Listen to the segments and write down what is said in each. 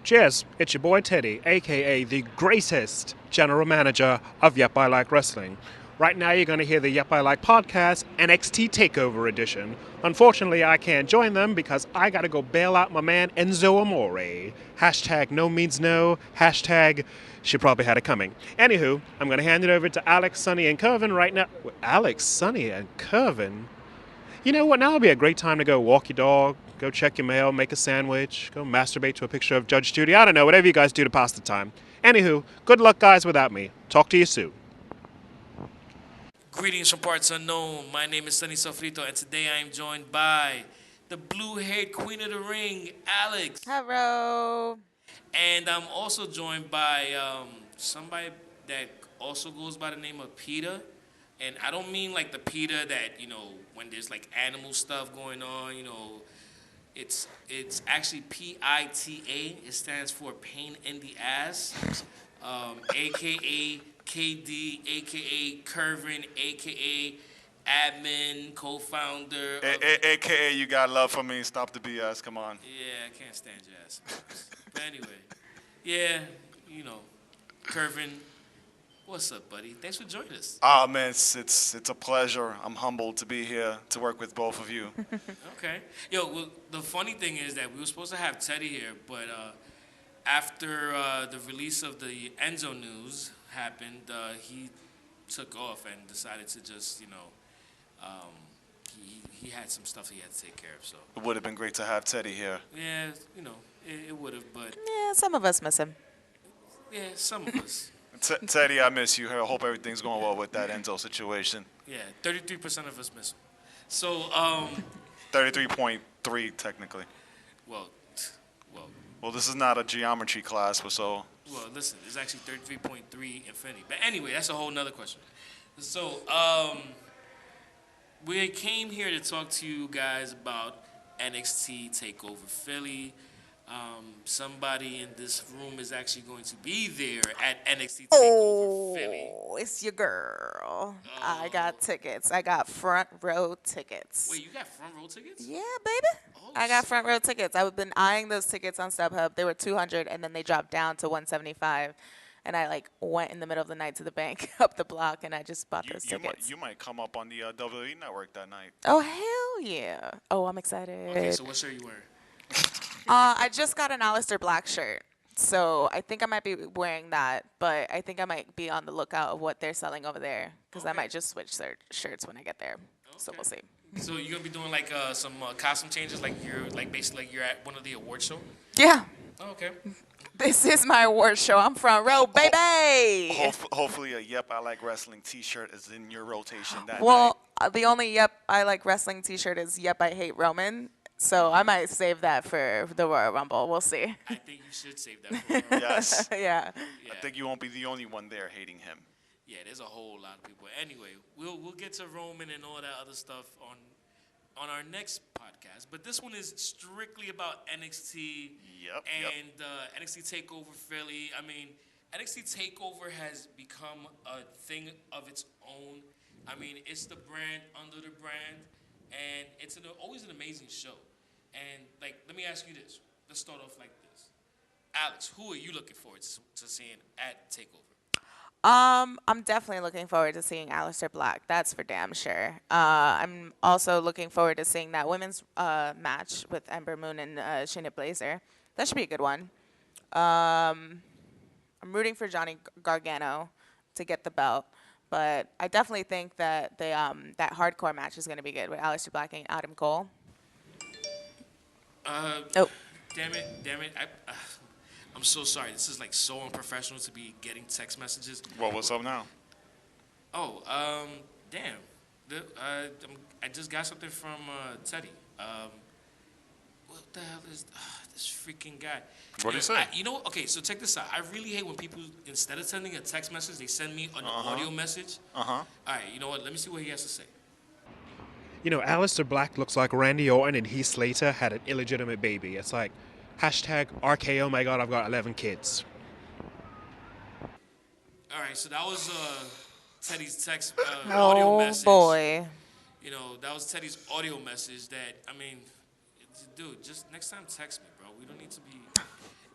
Cheers, it's your boy Teddy, aka the greatest general manager of Yep I Like Wrestling. Right now, you're going to hear the Yep I Like podcast NXT TakeOver edition. Unfortunately, I can't join them because I got to go bail out my man Enzo Amore. Hashtag no means no. Hashtag she probably had it coming. Anywho, I'm going to hand it over to Alex, Sonny, and Kervin right now. Alex, Sonny, and Kervin? You know what? Now would be a great time to go walk your dog, go check your mail, make a sandwich, go masturbate to a picture of Judge Judy. I don't know, whatever you guys do to pass the time. Anywho, good luck, guys, without me. Talk to you soon. Greetings from parts unknown. My name is Sonny Sofrito, and today I am joined by the blue-haired queen of the ring, Alex. Hello. And I'm also joined by somebody that also goes by the name of PETA. And I don't mean like the PETA that, when there's like animal stuff going on, it's actually PITA. It stands for pain in the ass, a.k.a. KD, a.k.a. Kervin, a.k.a. admin, co-founder. AKA, you got love for me. Stop the BS. Come on. Yeah, I can't stand your ass. But anyway, yeah, Kervin, what's up, buddy? Thanks for joining us. Ah, man, it's a pleasure. I'm humbled to be here to work with both of you. Okay. Yo, well, the funny thing is that we were supposed to have Teddy here, but after the release of the Enzo news happened, he took off and decided to just, he had some stuff he had to take care of. So It would have been great to have Teddy here. yeah, it would have, but Yeah, some of us miss him. yeah, some of us. Teddy, I miss you. I hope everything's going well with that Enzo situation. Yeah, 33% of us miss him. So 33.3 technically. well, Well, this is not a geometry class, so listen, it's actually 33.3 infinity. But anyway, that's a whole nother question. So, we came here to talk to you guys about NXT TakeOver Philly. Somebody in this room is actually going to be there at NXT TakeOver Philly. Oh, it's your girl. I got tickets. I got front row tickets. Wait, you got front row tickets? Yeah, baby. Oh, I got shit. front row tickets. I've been eyeing those tickets on StubHub. They were 200, and then they dropped down to 175. And I went in the middle of the night to the bank up the block, and I just bought those tickets. you might come up on the WWE network that night. Oh, hell yeah. Oh, I'm excited. Okay, so what shirt are you wearing? I just got an Aleister Black shirt, so I think I might be wearing that, but I think I might be on the lookout of what they're selling over there, because I might just switch their shirts when I get there. So we'll see. So you're gonna be doing some costume changes, basically you're at one of the award show. Yeah, Oh, okay. this is my award show. I'm front row, baby. Hopefully a Yep I Like Wrestling t-shirt is in your rotation that Well, the only Yep I Like Wrestling t-shirt is Yep I Hate Roman, so I might save that for the Royal Rumble. We'll see. I think you should save that for night. Yes. Yeah. Yeah. I think you won't be the only one there hating him. Yeah, there's a whole lot of people. Anyway, we'll get to Roman and all that other stuff on our next podcast. But this one is strictly about NXT Yep. and NXT TakeOver Philly. I mean, NXT TakeOver has become a thing of its own. I mean, it's the brand under the brand, and it's always an amazing show. And let me ask you this. Let's start off like this. Alex, who are you looking forward to seeing at TakeOver? I'm definitely looking forward to seeing Aleister Black. That's for damn sure. I'm also looking forward to seeing that women's match with Ember Moon and Shayna Baszler. That should be a good one. I'm rooting for Johnny Gargano to get the belt, but I definitely think that that hardcore match is going to be good with Aleister Black and Adam Cole. Oh. Damn it. I'm so sorry. This is so unprofessional to be getting text messages. Well, what's up now? Oh, damn. I just got something from Teddy. What the hell is this freaking guy? What did he say? Okay, so check this out. I really hate when people, instead of sending a text message, they send me an audio message. All right, you know what? Let me see what he has to say. You know, Aleister Black looks like Randy Orton and Heath Slater had an illegitimate baby. It's like, hashtag RK, oh my god, I've got 11 kids. All right, so that was Teddy's text audio message. Oh, boy. That was Teddy's audio message that, dude, just next time text me, bro. We don't need to be...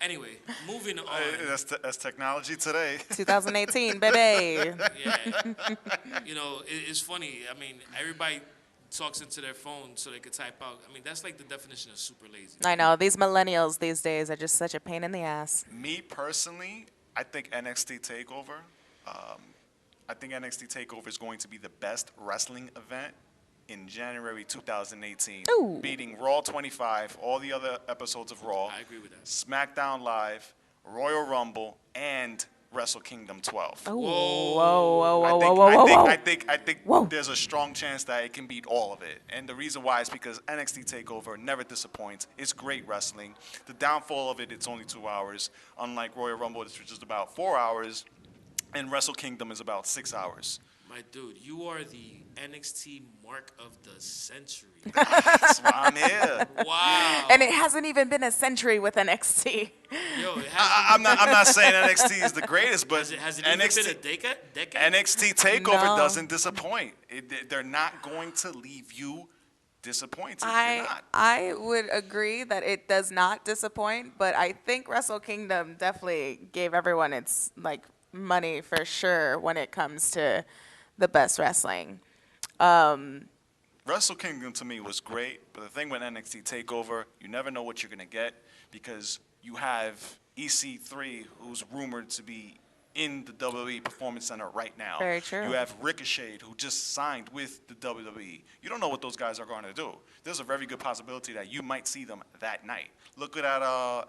Anyway, moving on. That's technology today. 2018, baby. Yeah, it's funny. I mean, everybody talks into their phone so they could type out. I mean, that's like the definition of super lazy. I know these millennials these days are just such a pain in the ass. Me personally, I think NXT Takeover. Um, I think NXT Takeover is going to be the best wrestling event in January 2018, Ooh. beating Raw 25, all the other episodes of Raw, I agree with that. SmackDown Live, Royal Rumble, and Wrestle Kingdom 12. Oh, Whoa. whoa, whoa, I whoa, think, whoa, whoa, I think, whoa. I think, I think Whoa. there's a strong chance that it can beat all of it. And the reason why is because NXT TakeOver never disappoints. It's great wrestling. The downfall of it, it's only 2 hours. Unlike Royal Rumble, which is just about 4 hours. And Wrestle Kingdom is about 6 hours. My dude, you are the NXT mark of the century. That's why I'm here. Wow. And it hasn't even been a century with NXT. Yo, it I'm not saying NXT is the greatest, but has it even been a NXT, decade? NXT TakeOver No. doesn't disappoint. They're not going to leave you disappointed. They're not. I would agree that it does not disappoint, but I think Wrestle Kingdom definitely gave everyone its like money for sure when it comes to the best wrestling. Wrestle Kingdom to me was great, but the thing with NXT TakeOver, you never know what you're going to get because you have EC3, who's rumored to be in the WWE Performance Center right now. Very true. You have Ricochet, who just signed with the WWE. You don't know what those guys are going to do. There's a very good possibility that you might see them that night. Look at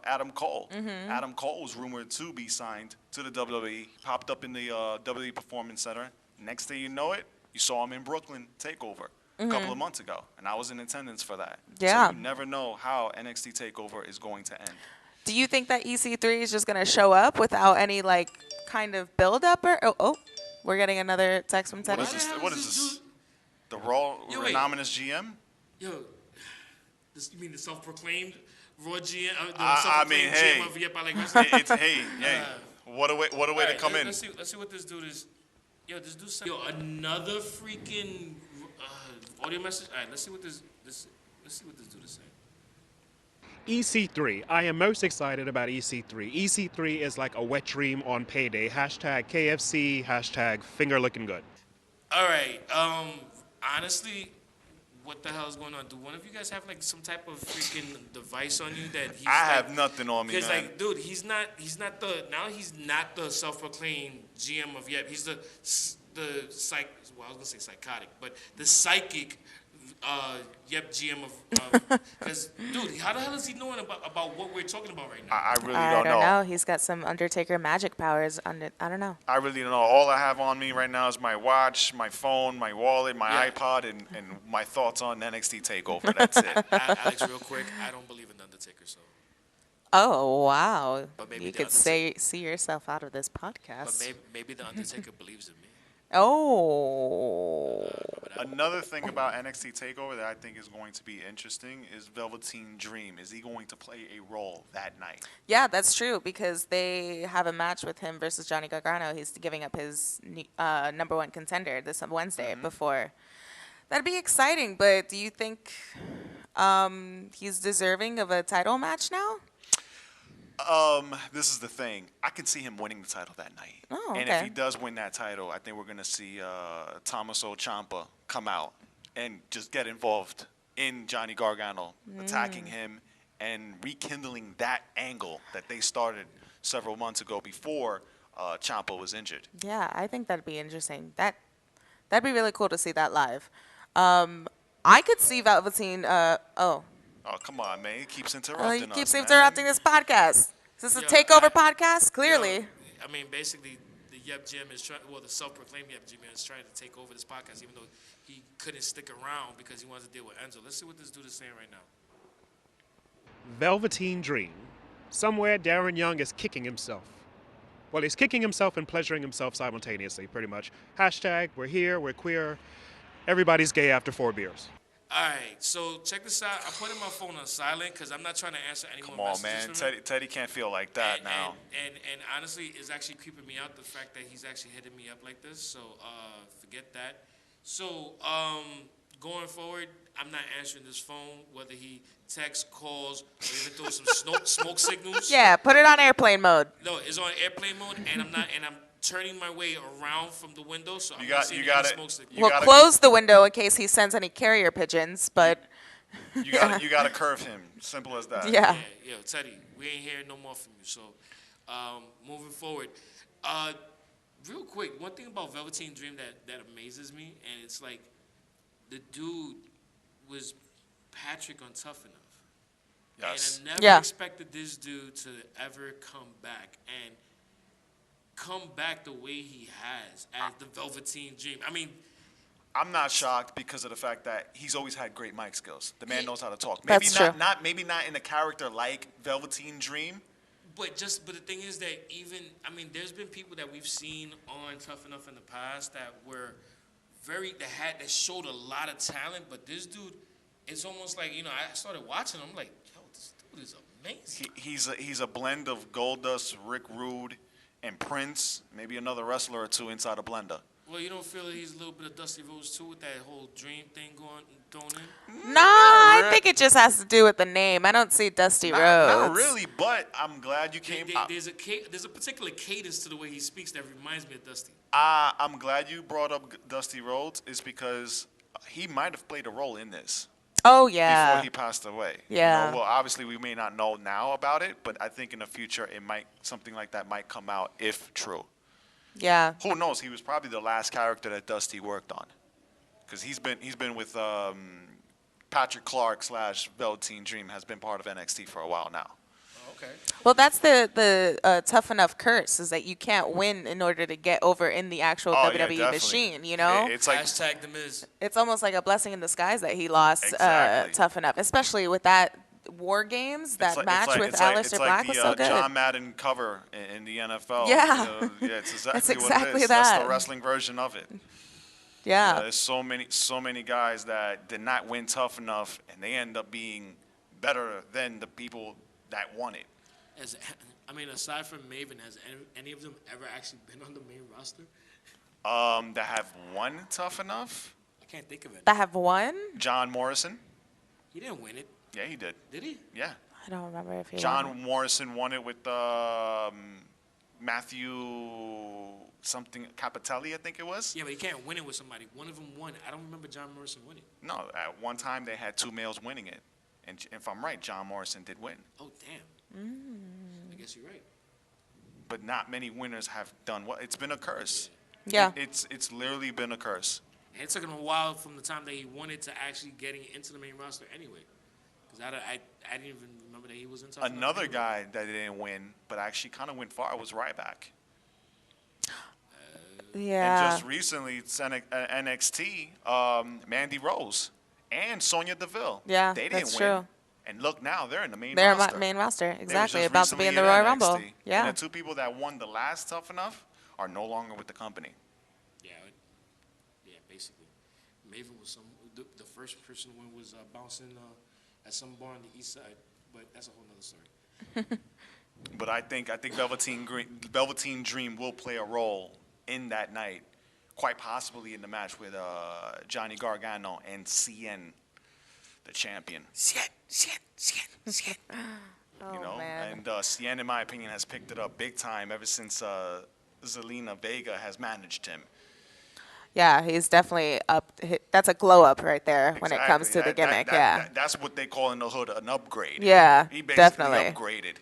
Adam Cole. Adam Cole was rumored to be signed to the WWE, popped up in the WWE Performance Center. Next thing you know it, you saw him in Brooklyn TakeOver a couple of months ago, and I was in attendance for that. Yeah. So you never know how NXT TakeOver is going to end. Do you think that EC3 is just going to show up without any like kind of build up or we're getting another text from Teddy? Why the hell What is is this this? The Raw Yo, wait. Renominous GM? Yo, you mean the self-proclaimed Raw GM? I mean, hey. GM of Yep, I Like Wrestling? Hey. What a way to Alright, come in. Let's see what this dude is. Yo, this dude said. Yo, another freaking audio message. All right, let's see what this dude is saying. EC3. I am most excited about EC3. EC3 is like a wet dream on payday. Hashtag KFC, hashtag finger looking good. All right. Honestly, what the hell is going on? Do one of you guys have like some type of freaking device on you that he's I like, have nothing on me, man. Because like, dude, he's not the self-proclaimed GM of Yep. He's the psych. Well, I was gonna say psychotic, but the psychic Yep GM of. Because dude, how the hell is he knowing about what we're talking about right now? I really I don't don't know. know. He's got some Undertaker magic powers under. I don't know. I really don't know. All I have on me right now is my watch, my phone, my wallet, my Yeah. iPod, and my thoughts on NXT TakeOver. That's it. Alex, real quick, I don't believe in the Undertaker, so. Oh wow! But maybe You the could Undertaker- see yourself out of this But podcast. maybe the Undertaker believes in me. Oh. Another thing about NXT TakeOver that I think is going to be interesting is Velveteen Dream. Is he going to play a role that night? Yeah, that's true because they have a match with him versus Johnny Gargano. He's giving up his number one contender this Wednesday before. That'd be exciting, but do you think he's deserving of a title match now? This is the thing. I can see him winning the title that night. Oh, And if okay. he does win that title, I think we're going to see Tommaso Ciampa come out and just get involved in Johnny Gargano, attacking him and rekindling that angle that they started several months ago before Ciampa was injured. Yeah, I think that'd be interesting. That'd be really cool to see that live. I could see Velveteen. Oh, come on, man. He keeps interrupting He us, keeps man. interrupting this podcast. Is this a Yo, takeover I- podcast? Clearly. Yo, I mean, basically, the Yep GM is trying. Well, the self-proclaimed Yep GM is trying to take over this podcast, even though he couldn't stick around because he wants to deal with Enzo. Let's see what this dude is saying right now. Velveteen Dream. Somewhere Darren Young is kicking himself. Well, he's kicking himself and pleasuring himself simultaneously, pretty much. Hashtag, we're here, we're queer. Everybody's gay after 4 beers. All right, so check this out. I'm putting my phone on silent because I'm not trying to answer any Come more on, messages man. from him. Teddy can't feel like that and, now. And honestly, it's actually creeping me out the fact that he's actually hitting me up like this. So forget that. So going forward, I'm not answering this phone, whether he texts, calls, or even throws some smoke signals. Yeah, put it on airplane mode. No, it's on airplane mode, and I'm turning my way around from the window, so I'm You not got seeing you any got it. smoke signals. You We'll gotta close the window in case he sends any carrier pigeons, but you gotta curve him. Simple as that. yeah. Yeah, yo, Teddy, we ain't hearing no more from you. So, moving forward, real quick, one thing about Velveteen Dream that amazes me, and it's like, the dude was Patrick on Tough Enough. Yes. And I never Yeah. expected this dude to ever come back and come back the way he has as the Velveteen Dream. I mean, I'm not shocked because of the fact that he's always had great mic skills. The man knows how to talk. That's true. Maybe not in a character like Velveteen Dream. but the thing is that there's been people that we've seen on Tough Enough in the past that were that showed a lot of talent, but this dude, it's almost like, I started watching him, I'm like, yo, this dude is amazing. He's a blend of Goldust, Rick Rude, and Prince. Maybe another wrestler or two inside a blender. Well, you don't feel that he's a little bit of Dusty Rhodes too with that whole dream thing thrown in? Nah, I think it just has to do with the name. I don't see Dusty Rhodes. Not really, but I'm glad you came. There's a particular cadence to the way he speaks that reminds me of Dusty. I'm glad you brought up Dusty Rhodes, is because he might have played a role in this Oh yeah. before he passed away. Yeah. Well, obviously we may not know now about it, but I think in the future something like that might come out if true. Yeah. Who knows? He was probably the last character that Dusty worked on, because he's been with Patrick Clark / Velveteen Dream has been part of NXT for a while now. Oh, okay. Well, that's the Tough Enough curse, is that you can't win in order to get over in the actual Oh, WWE yeah, definitely. machine, you know? It's like Hashtag The Miz. It's almost like a blessing in disguise that he lost Exactly. Tough Enough, especially with that War Games, that match with Aleister Black was so good. John Madden cover in the NFL. Yeah. It's exactly That's what exactly it is. that. That's the wrestling version of it. Yeah. There's so many guys that did not win Tough Enough, and they end up being better than the people that won it. Aside from Maven, has any of them ever actually been on the main roster? That have won Tough Enough. I can't think of it. That have won? John Morrison. He didn't win it, Yeah, he did. did he? Yeah. I don't remember if he John won. Morrison won it with Matthew something Capitelli, I think it was. Yeah, but he can't win it with somebody. One of them won. I don't remember John Morrison winning. No, at one time they had two males winning it, and if I'm right, John Morrison did win. Oh, damn. I guess you're right. But not many winners have done well. It's been a curse. Yeah. It's literally been a curse. And it took him a while from the time that he wanted to actually getting into the main roster anyway. Because I didn't even remember that he was in Tough Enough Another anyway. guy that didn't win, but actually kind of went far, was Ryback. Yeah. And just recently, it's NXT, Mandy Rose and Sonya Deville. Yeah, they didn't that's win. true. And look now, they're in the main They're roster. main roster, They was exactly. just About to be recently in the in Royal NXT. Rumble. And Yeah. the two people that won the last Tough Enough are no longer with the company. Yeah, basically. Maven was the first person to win was bouncing at some bar on the east side, but that's a whole nother story. But I think Velveteen Dream will play a role in that night, quite possibly in the match with Johnny Gargano and CN, the champion. Shit. Oh, man. And CN, in my opinion, has picked it up big time ever since Zelina Vega has managed him. Yeah, he's definitely up. That's a glow up right there when it comes to Exactly. the gimmick. Yeah. That's what they call in the hood an upgrade. Yeah, He basically definitely. upgraded.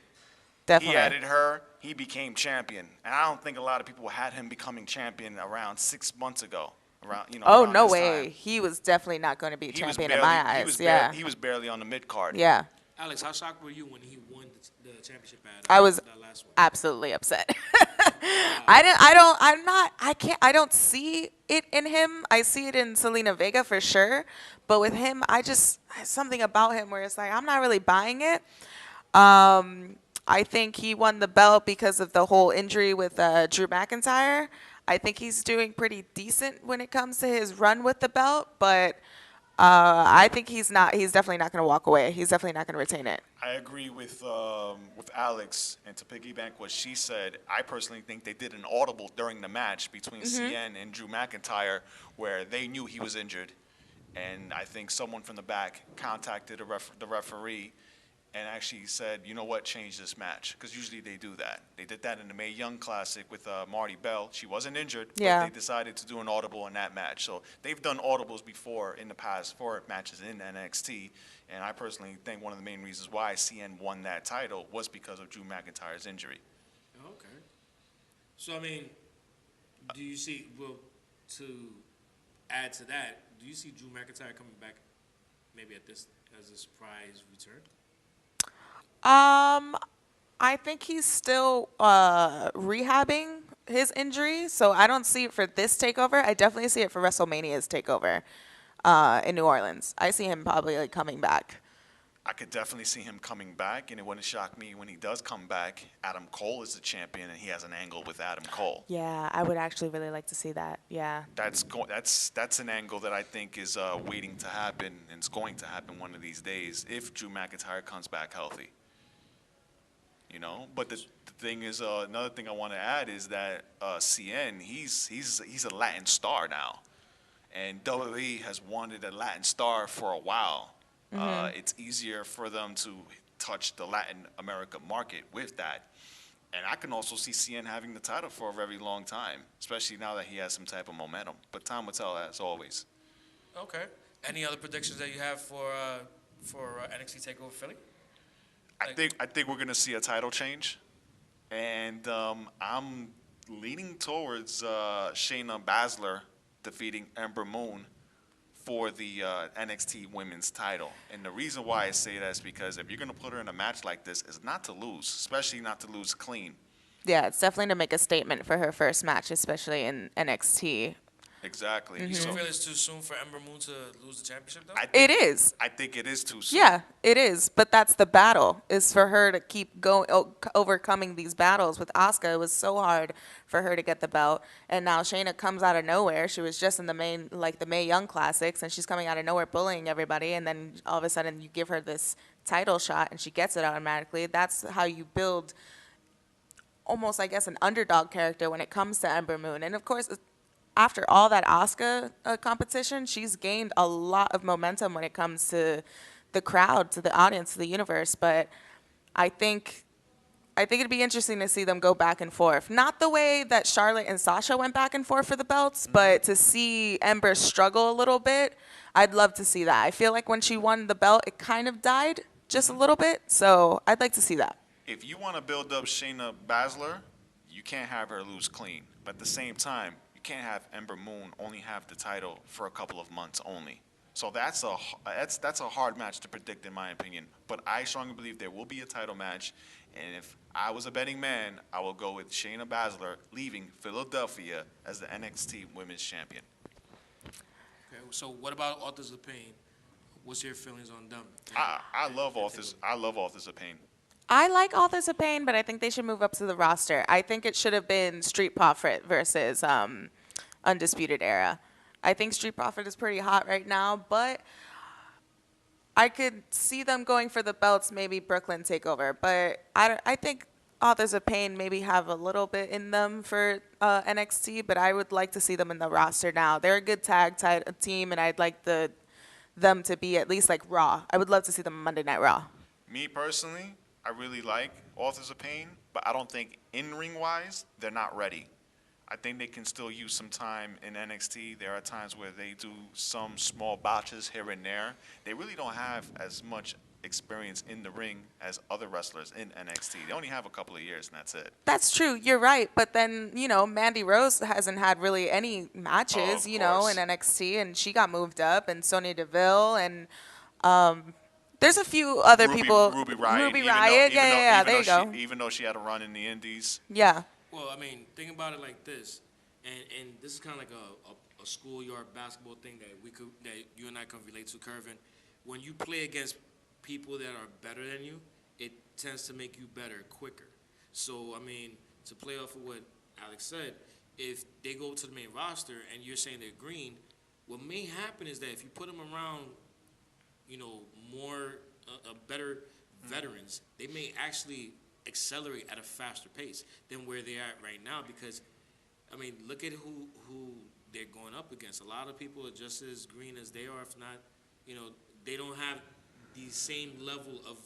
Definitely. He added her. He became champion. And I don't think a lot of people had him becoming champion around 6 months ago. Oh, around no this way. time. He was definitely not going to be He was champion in barely- my he eyes. was Yeah. he was barely on the mid card. Yeah. Alex, how shocked were you when he won the championship at I was that last one? absolutely upset. I don't see it in him. I see it in Selena Vega for sure. But with him, something about him where it's like, I'm not really buying it. I think he won the belt because of the whole injury with Drew McIntyre. I think he's doing pretty decent when it comes to his run with the belt, but I think he's definitely not going to walk away. He's definitely not going to retain it. I agree with Alex, and to piggyback what she said, I personally think they did an audible during the match between CN and Drew McIntyre where they knew he was injured, And I think someone from the back contacted the referee and actually said, you know what, change this match. Because usually they do that. They did that in the Mae Young Classic with Marty Bell. She wasn't injured, Yeah. but they decided to do an audible in that match. So they've done audibles before in the past for matches in NXT. And I personally think one of the main reasons why CN won that title was because of Drew McIntyre's injury. Okay. So, I mean, do you see, well, to add to that, do you see Drew McIntyre coming back maybe at this as a surprise return? I think he's still rehabbing his injury, so I don't see it for this takeover. I definitely see it for WrestleMania's takeover in New Orleans. I see him probably like coming back. I could definitely see him coming back, and it wouldn't shock me when he does come back. Adam Cole is the champion, and he has an angle with Adam Cole. Yeah, I would actually really like to see that. Yeah. That's an angle that I think is waiting to happen, and it's going to happen one of these days if Drew McIntyre comes back healthy. But the thing is, another thing I want to add is that CN, he's a Latin star now, and WWE has wanted a Latin star for a while. It's easier for them to touch the Latin America market with that. And I can also see CN having the title for a very long time, especially now that he has some type of momentum. But time will tell, as always. Okay. Any other predictions that you have for NXT TakeOver Philly? I think we're gonna see a title change, and I'm leaning towards Shayna Baszler defeating Ember Moon for the NXT Women's title. And the reason why I say that is because if you're gonna put her in a match like this, it's not to lose, especially not to lose clean. Yeah, it's definitely to make a statement for her first match, especially in NXT. Exactly. You So don't feel it's too soon for Ember Moon to lose the championship, though? It is. I think it is too soon. Yeah, it is. But that's the battle, is for her to keep going, overcoming these battles. With Asuka, it was so hard for her to get the belt. And now Shayna comes out of nowhere. She was just in the Mae Young Classics, and she's coming out of nowhere bullying everybody. And then all of a sudden you give her this title shot, and she gets it automatically. That's how you build almost, I guess, an underdog character when it comes to Ember Moon. And, of course, after all that Asuka competition, she's gained a lot of momentum when it comes to the crowd, to the audience, to the universe. But I think it'd be interesting to see them go back and forth. Not the way that Charlotte and Sasha went back and forth for the belts, but to see Ember struggle a little bit, I'd love to see that. I feel like when she won the belt, it kind of died just a little bit. So I'd like to see that. If you want to build up Shayna Baszler, you can't have her lose clean. But at the same time, you can't have Ember Moon only have the title for a couple of months only. So that's a hard match to predict, in my opinion. But I strongly believe there will be a title match. And if I was a betting man, I will go with Shayna Baszler leaving Philadelphia as the NXT Women's Champion. Okay, so what about Authors of Pain? What's your feelings on them? I love Authors of Pain. I like Authors of Pain, but I think they should move up to the roster. I think it should have been Street Profit versus Undisputed Era. I think Street Profit is pretty hot right now, but I could see them going for the belts, maybe Brooklyn TakeOver. But I think Authors of Pain maybe have a little bit in them for NXT, but I would like to see them in the roster now. They're a good tag team, and I'd like them to be at least like Raw. I would love to see them on Monday Night Raw. Me personally, I really like Authors of Pain, but I don't think in-ring wise, they're not ready. I think they can still use some time in NXT. There are times where they do some small botches here and there. They really don't have as much experience in the ring as other wrestlers in NXT. They only have a couple of years, and that's it. That's true. You're right. But then, Mandy Rose hasn't had really any matches, Of in course. NXT, and she got moved up, and Sonya Deville, and there's a few other people. Ruby Riott. Ruby Riott. Yeah. There you go. Even though she had a run in the Indies. Yeah. Well, I mean, think about it like this, and this is kind of like a schoolyard basketball thing that you and I can relate to, Kervin. When you play against people that are better than you, it tends to make you better quicker. So, I mean, to play off of what Alex said, if they go to the main roster and you're saying they're green, what may happen is that if you put them around, more better veterans, they may actually accelerate at a faster pace than where they are right now. Because, I mean, look at who they're going up against. A lot of people are just as green as they are, if not, they don't have the same level of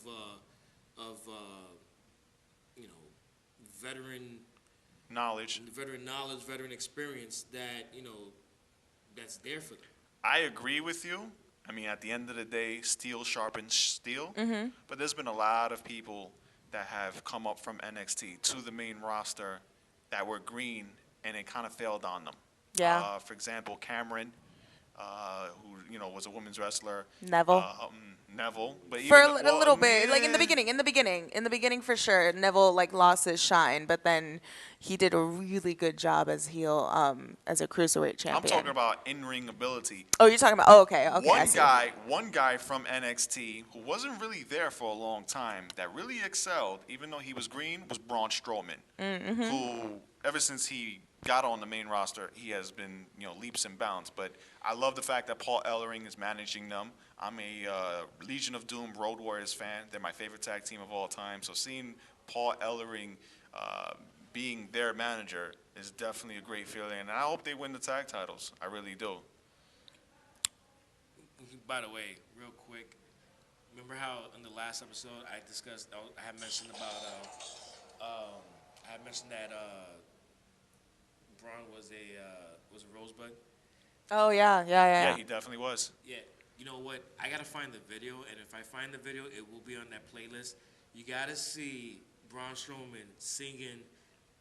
you know, veteran Knowledge. knowledge, veteran experience that that's there for them. I agree with you. I mean, at the end of the day, steel sharpens steel. But there's been a lot of people that have come up from NXT to the main roster that were green, and it kind of failed on them. Yeah. For example, Cameron, who was a women's wrestler. Neville. Neville, but For even a little bit, like yeah. in the beginning for sure, Neville like lost his shine, but then he did a really good job as heel, as a cruiserweight champion. I'm talking about in-ring ability. Oh, you're talking about? Oh, okay, I One see. one guy from NXT who wasn't really there for a long time that really excelled, even though he was green, was Braun Strowman, who ever since he got on the main roster, he has been leaps and bounds. But I love the fact that Paul Ellering is managing them. I'm a Legion of Doom Road Warriors fan. They're my favorite tag team of all time. So seeing Paul Ellering being their manager is definitely a great feeling, and I hope they win the tag titles. I really do. By the way, real quick, remember how in the last episode I had mentioned that Braun was a rosebud. Oh yeah. Yeah, he definitely was. Yeah, you know what? I gotta find the video, and if I find the video, it will be on that playlist. You gotta see Braun Strowman singing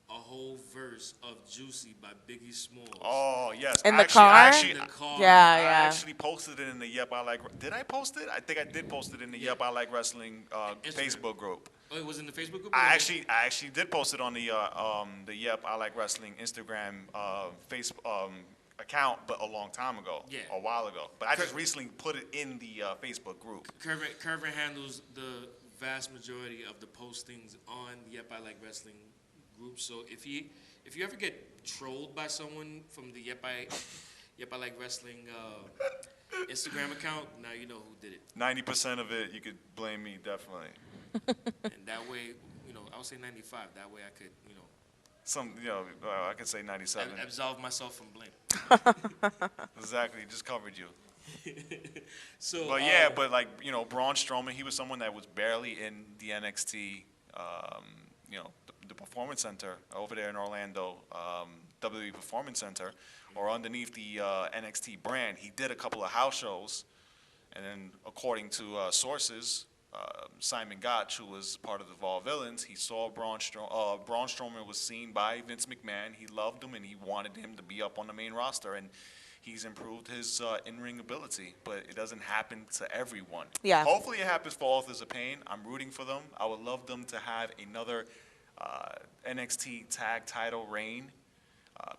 a whole verse of "Juicy" by Biggie Smalls. Oh yes. In the I car? In the car. Yeah, I yeah. actually posted it in the Yep I Like. Did I post it? I think I did post it in the Yep I Like Wrestling Facebook group. Oh, it was in the Facebook group. I actually did post it on the Yep I Like Wrestling Instagram Facebook account, but a long time ago. Yeah. A while ago. But I just recently put it in the Facebook group. Kervin handles the vast majority of the postings on the Yep I Like Wrestling group. So if you ever get trolled by someone from the Yep I Like Wrestling Instagram account, now you know who did it. 90% of it, you could blame me, definitely. And that way, I would say 95. That way I could, I could say 97. absolve myself from blame. Exactly, just covered you. So, But yeah, but like, Braun Strowman, he was someone that was barely in the NXT, the Performance Center over there in Orlando, WWE Performance Center, or underneath the NXT brand. He did a couple of house shows, and then according to sources, Simon Gotch, who was part of the Vaudevillains, he saw Braun Strowman was seen by Vince McMahon. He loved him, and he wanted him to be up on the main roster, and he's improved his in-ring ability, but it doesn't happen to everyone. Yeah. Hopefully it happens for Authors of Pain. I'm rooting for them. I would love them to have another NXT tag title reign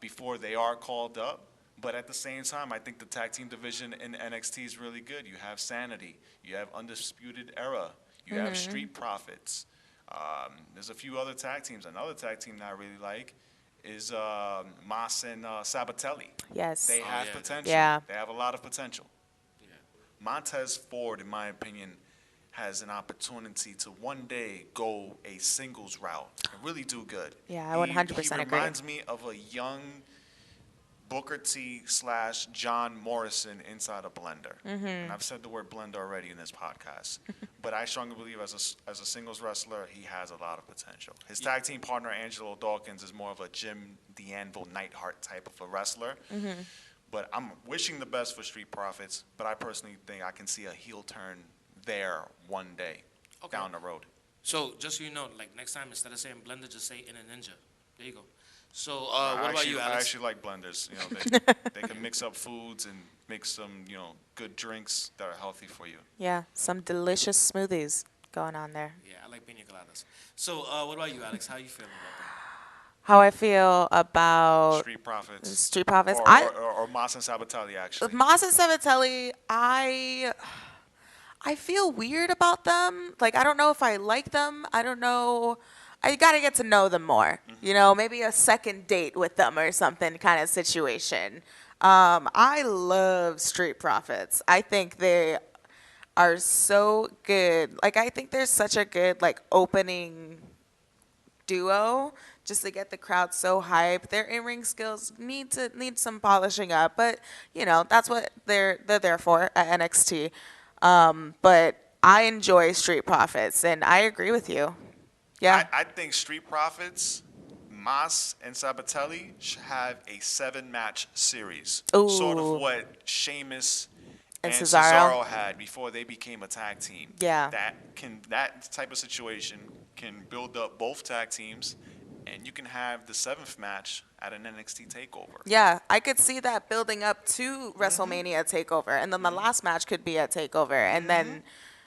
before they are called up. But at the same time, I think the tag team division in NXT is really good. You have Sanity. You have Undisputed Era. You have Street Profits. There's a few other tag teams. Another tag team that I really like is Mas and Sabatelli. Yes. They have potential. Yeah. They have a lot of potential. yeah. Montez Ford, in my opinion, has an opportunity to one day go a singles route and really do good. Yeah, I 100% He agree. reminds me of a young Booker T / John Morrison inside a blender. And I've said the word blender already in this podcast. But I strongly believe as a singles wrestler, he has a lot of potential. His tag team partner, Angelo Dawkins, is more of a Jim the Anvil Neidhart type of a wrestler. But I'm wishing the best for Street Profits, but I personally think I can see a heel turn there one day down the road. So just so you know, like next time instead of saying blender, just say in a ninja. There you go. So I what about you, Alex? I actually like blenders. They can mix up foods and make some, good drinks that are healthy for you. Yeah, some delicious smoothies going on there. Yeah, I like pina coladas. So what about you, Alex? How you feeling about that? How I feel about Street Profits. Street Profits. Or Mas and Sabatelli, actually. Mas and Sabatelli, I feel weird about them. Like, I don't know if I like them. I don't know. I got to get to know them more. Maybe a second date with them or something kind of situation. I love Street Profits. I think they are so good. Like, I think there's such a good, like, opening duo just to get the crowd so hyped. Their in-ring skills need some polishing up, but that's what they're there for at NXT. But I enjoy Street Profits, and I agree with you. Yeah. I think Street Profits, Mas and Sabatelli should have a 7-match series. Sort of Ooh. what Sheamus And and Cesaro. Cesaro had before they became a tag team. Yeah. That type of situation can build up both tag teams, and you can have the 7th match at an NXT takeover. Yeah, I could see that building up to WrestleMania Takeover, and then the last match could be a Takeover, and then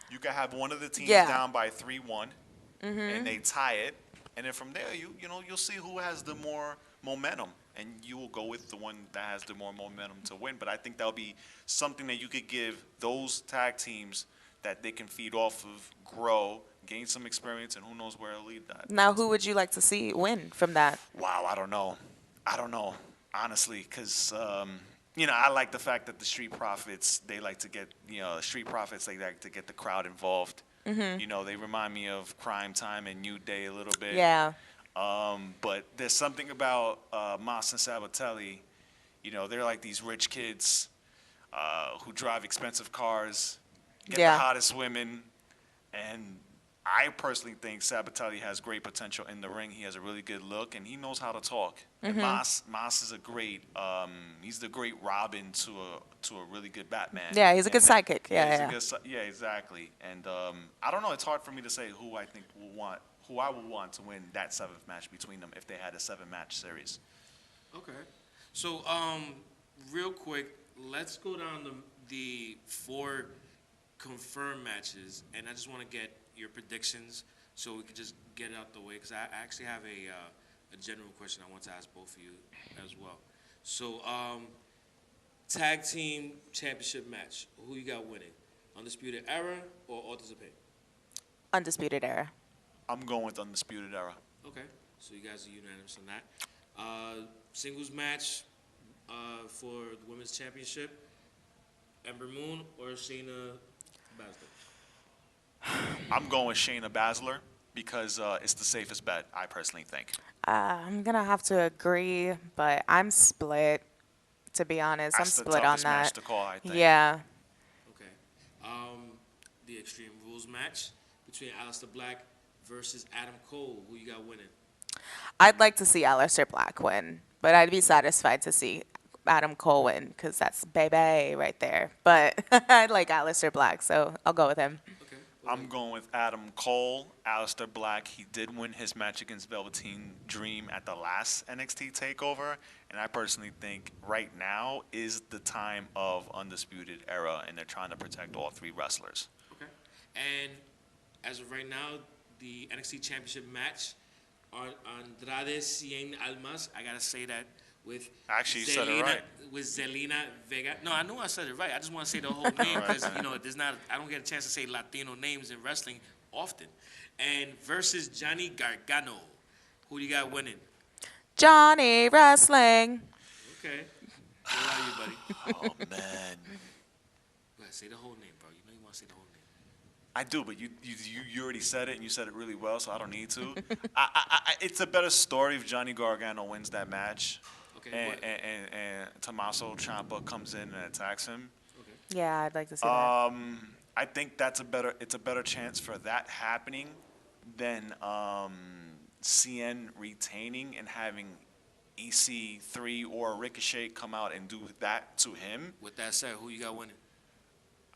You can have one of the teams Yeah. down by 3-1, and they tie it, and then from there you'll see who has the more momentum, and you will go with the one that has the more momentum to win. But I think that'll be something that you could give those tag teams that they can feed off of, grow, gain some experience, and who knows where it'll lead that. now who would you like to see win from that? Wow, I don't know, honestly, because I like the fact that the Street Profits, they like to get they like to get the crowd involved. They remind me of Crime Time and New Day a little bit. Yeah, But there's something about Mas and Sabatelli. They're like these rich kids who drive expensive cars, get Yeah. the hottest women, and I personally think Sabatelli has great potential in the ring. He has a really good look, and he knows how to talk. And Mas is a great, he's the great Robin to a really good Batman. Yeah, he's a good And sidekick. he's Yeah. a good yeah, exactly. And I don't know. It's hard for me to say who I would want to win that 7th match between them if they had a 7-match series. Okay. So, real quick, let's go down the 4 confirmed matches, and I just want to get your predictions so we can just get it out the way, because I actually have a general question I want to ask both of you as well. So, tag team championship match, who you got winning? Undisputed Era or Authors of Pain? Undisputed Era. I'm going with Undisputed Era. Okay, so you guys are unanimous on that. Singles match for the women's championship, Ember Moon or Shayna Baszler? I'm going with Shayna Baszler because it's the safest bet, I personally think. I'm gonna have to agree, but I'm split. To be honest, That's I'm the split on toughest match that. to call, I think. Yeah. Okay. The Extreme Rules match between Aleister Black versus Adam Cole. Who you got winning? I'd like to see Aleister Black win, but I'd be satisfied to see Adam Cole win because that's baby right there. But I like Aleister Black, so I'll go with him. Okay. I'm going with Adam Cole, Aleister Black. He did win his match against Velveteen Dream at the last NXT TakeOver, and I personally think right now is the time of Undisputed Era, and they're trying to protect all 3 wrestlers. Okay. And as of right now, the NXT Championship match on Andrade Cien Almas. I gotta say that with Actually, you said it right. With Zelina Vega. No, I know I said it right. I just want to say the whole name because I don't get a chance to say Latino names in wrestling often. And versus Johnny Gargano. Who do you got winning? Johnny Wrestling. Okay. What about you, buddy? Oh, man. Go ahead, say the whole name, bro. You know you want to say the whole name. I do, but you already said it, and you said it really well, so I don't need to. It's a better story if Johnny Gargano wins that match, Okay. and Tommaso Ciampa comes in and attacks him. Okay. Yeah, I'd like to see that. I think it's a better chance for that happening than CN retaining and having EC3 or Ricochet come out and do that to him. With that said, who you got winning?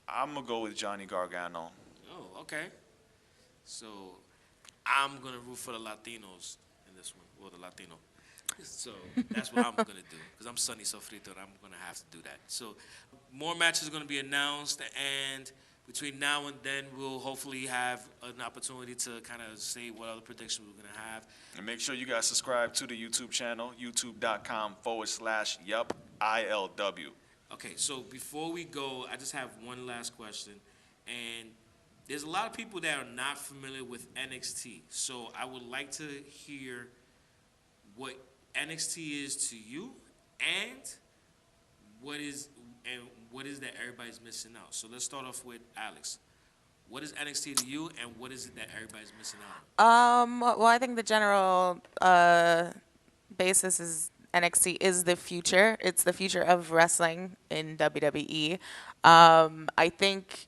I'm gonna go with Johnny Gargano. Oh, okay. So I'm gonna root for the Latinos in this one, or the Latino. So that's what I'm gonna do, because I'm Sonny Sofrito, and I'm gonna have to do that. So more matches are gonna be announced, and between now and then, we'll hopefully have an opportunity to kind of say what other predictions we're gonna have. And make sure you guys subscribe to the YouTube channel, youtube.com/ILW. Okay, so before we go, I just have one last question, and there's a lot of people that are not familiar with NXT, so I would like to hear what NXT is to you, and what is that everybody's missing out. So let's start off with Alex. What is NXT to you, and what is it that everybody's missing out Well, I think the general basis is NXT is the future. It's the future of wrestling in WWE. I think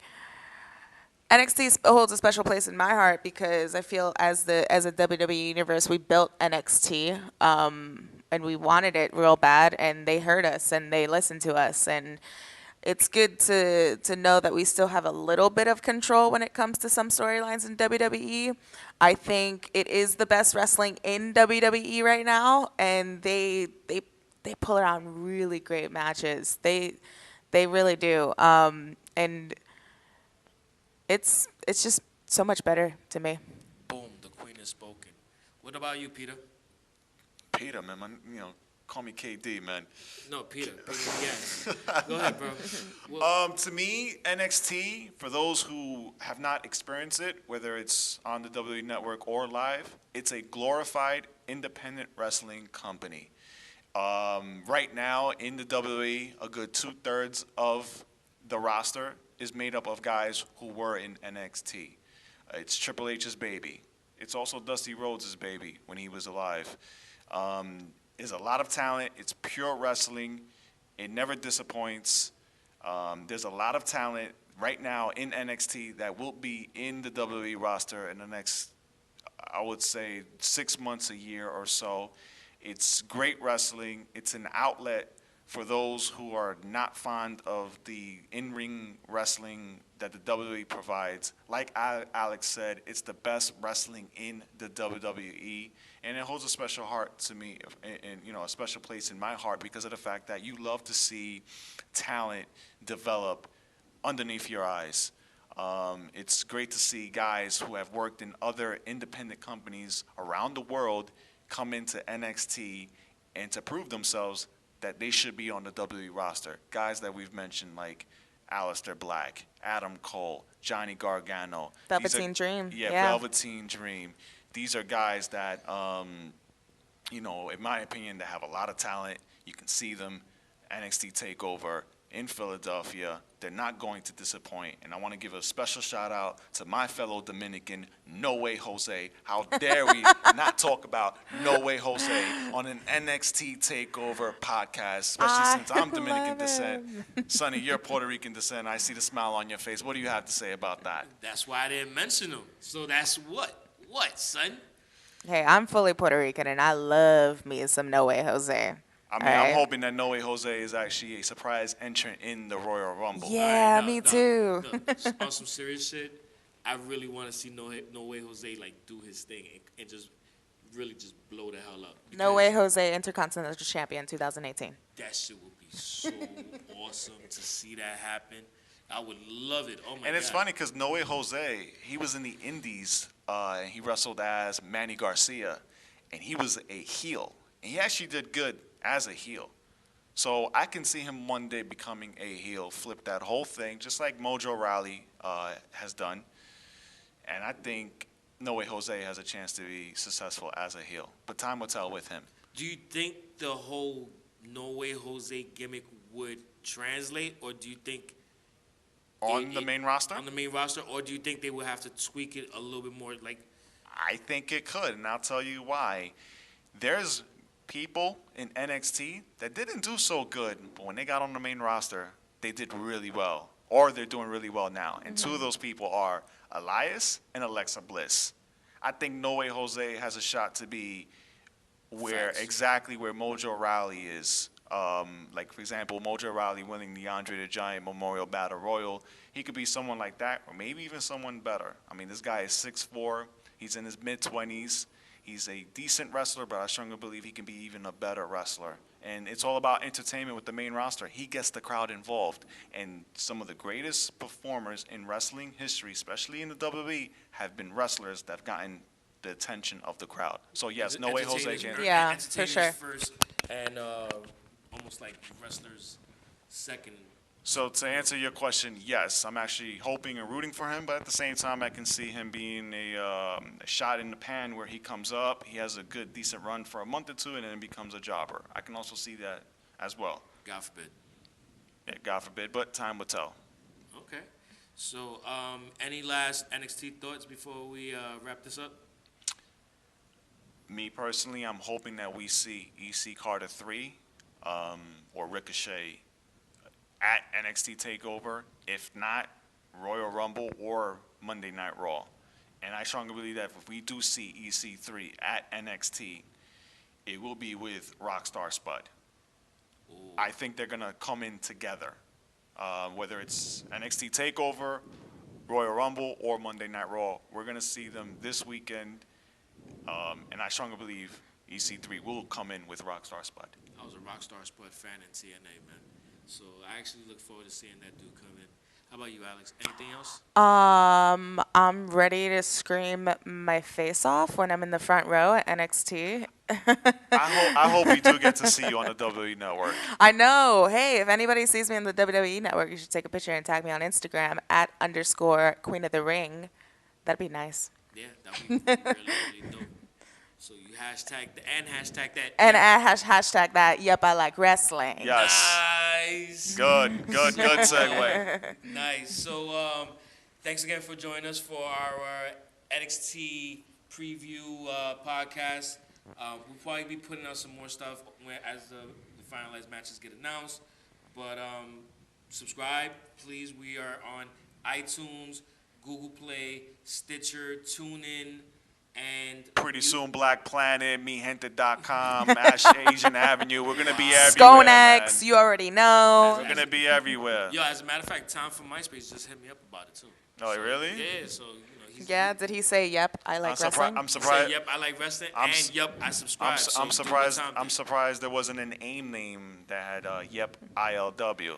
NXT holds a special place in my heart because I feel as a WWE universe, we built NXT, and we wanted it real bad, and they heard us and they listened to us, and it's good to know that we still have a little bit of control when it comes to some storylines in WWE. I think it is the best wrestling in WWE right now, and they pull around really great matches. They really do, and it's just so much better to me. Boom, the queen has spoken. What about you, Peter? Peter, man, call me KD, man. No, Peter, yes. Go ahead, bro. To me, NXT, for those who have not experienced it, whether it's on the WWE Network or live, it's a glorified independent wrestling company. Right now in the WWE, a good 2/3 of the roster is made up of guys who were in NXT. It's Triple H's baby. It's also Dusty Rhodes' baby when he was alive. There's a lot of talent. It's pure wrestling. It never disappoints. There's a lot of talent right now in NXT that will be in the WWE roster in the next, I would say, 6 months, a year or so. It's great wrestling. It's an outlet for those who are not fond of the in-ring wrestling that the WWE provides. Like Alex said, it's the best wrestling in the WWE, and it holds a special heart to me, and a special place in my heart because of the fact that you love to see talent develop underneath your eyes. It's great to see guys who have worked in other independent companies around the world come into NXT and to prove themselves that they should be on the WWE roster. Guys that we've mentioned like Aleister Black, Adam Cole, Johnny Gargano. Velveteen Dream. Yeah, Velveteen Dream. These are guys that, in my opinion, they have a lot of talent. You can see them. NXT TakeOver in Philadelphia. They're not going to disappoint. And I want to give a special shout out to my fellow Dominican, No Way Jose. How dare we not talk about No Way Jose on an NXT TakeOver podcast, especially since I'm Dominican descent. Sonny, you're Puerto Rican descent. I see the smile on your face. What do you have to say about that? That's why I didn't mention him. So that's what? What, son? Hey, I'm fully Puerto Rican, and I love me some No Way Jose. I'm hoping that No Way Jose is actually a surprise entrant in the Royal Rumble. Yeah, Alright, me too. On some serious shit, I really want to see No Way Jose do his thing and just really just blow the hell up. No Way Jose Intercontinental Champion 2018. That shit would be so awesome to see that happen. I would love it. Oh my god. And it's funny because No Way Jose, he was in the Indies. And he wrestled as Manny Garcia, and he was a heel. And he actually did good as a heel. So I can see him one day becoming a heel, flip that whole thing, just like Mojo Rawley has done. And I think No Way Jose has a chance to be successful as a heel. But time will tell with him. Do you think the whole No Way Jose gimmick would translate, or do you think On the main roster? On the main roster, or do you think they would have to tweak it a little bit more? I think it could, and I'll tell you why. There's people in NXT that didn't do so good, but when they got on the main roster, they did really well, or they're doing really well now. And two of those people are Elias and Alexa Bliss. I think No Way Jose has a shot to be exactly where Mojo Rawley is. For example, Mojo Rawley winning the Andre the Giant Memorial Battle Royal. He could be someone like that, or maybe even someone better. I mean, this guy is 6'4". He's in his mid-20s. He's a decent wrestler, but I strongly believe he can be even a better wrestler. And it's all about entertainment with the main roster. He gets the crowd involved. And some of the greatest performers in wrestling history, especially in the WWE, have been wrestlers that have gotten the attention of the crowd. So, yes, No Way Jose can. Yeah, for sure. First and almost like wrestlers second. So to answer your question, yes, I'm actually hoping and rooting for him, but at the same time, I can see him being a shot in the pan where he comes up, he has a good, decent run for a month or two, and then becomes a jobber. I can also see that as well. God forbid. Yeah, God forbid, but time will tell. Okay. So, any last NXT thoughts before we wrap this up? Me personally, I'm hoping that we see EC Carter 3 or Ricochet at NXT TakeOver. If not, Royal Rumble or Monday Night Raw. And I strongly believe that if we do see EC3 at NXT, it will be with Rockstar Spud. Ooh. I think they're going to come in together, whether it's NXT TakeOver, Royal Rumble, or Monday Night Raw. We're going to see them this weekend, and I strongly believe EC3 will come in with Rockstar Spud. I was a Rockstar Spud fan in TNA, man. So I actually look forward to seeing that dude come in. How about you, Alex? Anything else? I'm ready to scream my face off when I'm in the front row at NXT. I hope we do get to see you on the WWE Network. I know. Hey, if anybody sees me in the WWE Network, you should take a picture and tag me on Instagram at _ Queen of the Ring. That'd be nice. Yeah, that would be really, really dope. So you hashtag that. And hashtag that. Yep, I like wrestling. Yes. Nice. Good segue. Nice. So, thanks again for joining us for our NXT preview podcast. We'll probably be putting out some more stuff as the finalized matches get announced. But subscribe, please. We are on iTunes, Google Play, Stitcher, TuneIn, and Pretty soon, Black Planet, mehente.com, Ash Asian Avenue. We're going to be everywhere. Skonex, Man. you already know. We're going to be everywhere. Yo, as a matter of fact, Tom from MySpace just hit me up about it too. Oh, really? Yeah, so he's Yeah, did he say, yep, I like wrestling? I'm He said, surprised. yep, I like wrestling, I'm and s- yep, I subscribe. So I'm do what surprised. Tom I'm did. surprised there wasn't an AIM name that had Yep ILW. Yo,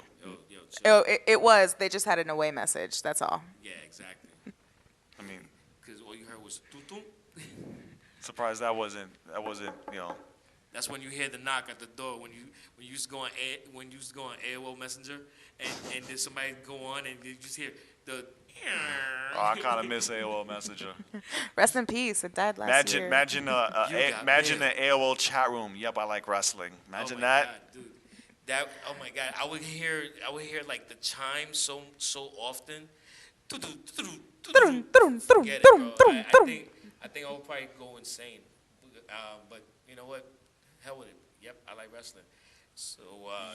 chill. Oh, it was. They just had an away message. That's all. Yeah, exactly. I mean, Because all you heard was tum. surprised that wasn't. That's when you hear the knock at the door when you used to go on AOL Messenger and then somebody go on and you just hear the. Oh, I kind of miss AOL Messenger. Rest in peace. It died last year. Imagine got the AOL chat room. Yep, I like wrestling. Imagine Oh my that. God, dude. That oh my God, I would hear like the chime so often. Forget it, bro. I think I would probably go insane. But you know what? Hell with it. Yep, I like wrestling. So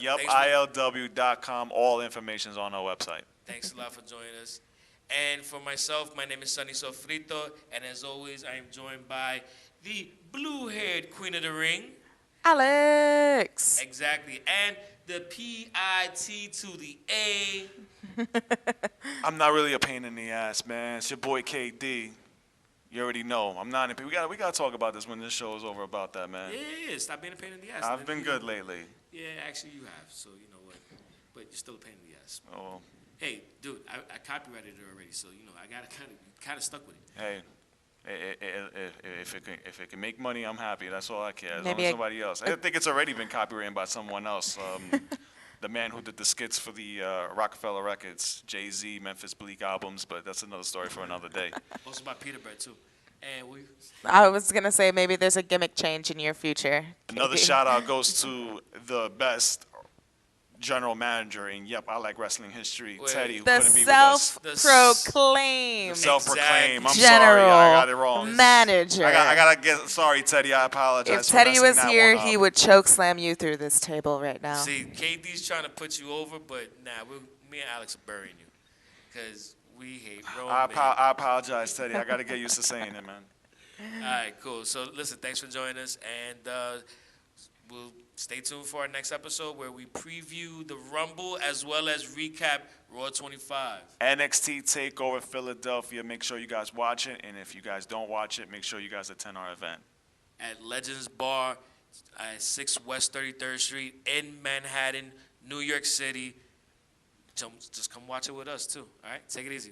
thanks YepILW.com. All information's on our website. Thanks a lot for joining us. And for myself, my name is Sonny Sofrito, and as always, I am joined by the blue-haired Queen of the Ring. Alex. Exactly. And the P-I-T to the A. I'm not really a pain in the ass, man. It's your boy KD. You already know. I'm not. We gotta talk about this when this show is over about that, man. Yeah. Stop being a pain in the ass. I've been good lately. Yeah, actually you have. So you know what? But you're still a pain in the ass. Oh, Hey, dude, I copyrighted it already, so you know I got kind of stuck with it. hey, if it can make money, I'm happy. That's all I care. As Maybe long as somebody else. I think it's already been copywritten by someone else. The man who did the skits for the Rockefeller Records, Jay-Z, Memphis Bleak albums, but that's another story for another day. Also by Peter Bread too. And we I was going to say maybe there's a gimmick change in your future. Another shout out goes to the best general manager in Yep, I Like Wrestling history, Wait. Teddy, who The couldn't be with us. self-proclaimed Self-proclaimed. I'm general sorry, I got it wrong. manager. I gotta get sorry, Teddy. I apologize. If for Teddy messing was that here, one he up. would choke slam you through this table right now. see KD's trying to put you over, but nah, me and Alex are burying you, cause we hate Roman. I apologize, Teddy. I gotta get used to saying it, man. All right, cool. So listen, thanks for joining us, and we'll stay tuned for our next episode where we preview the Rumble as well as recap Raw 25 NXT TakeOver Philadelphia. Make sure you guys watch it, and if you guys don't watch it, make sure you guys attend our event. at Legends Bar at 6 West 33rd Street in Manhattan, New York City. Just come watch it with us too. All right, take it easy.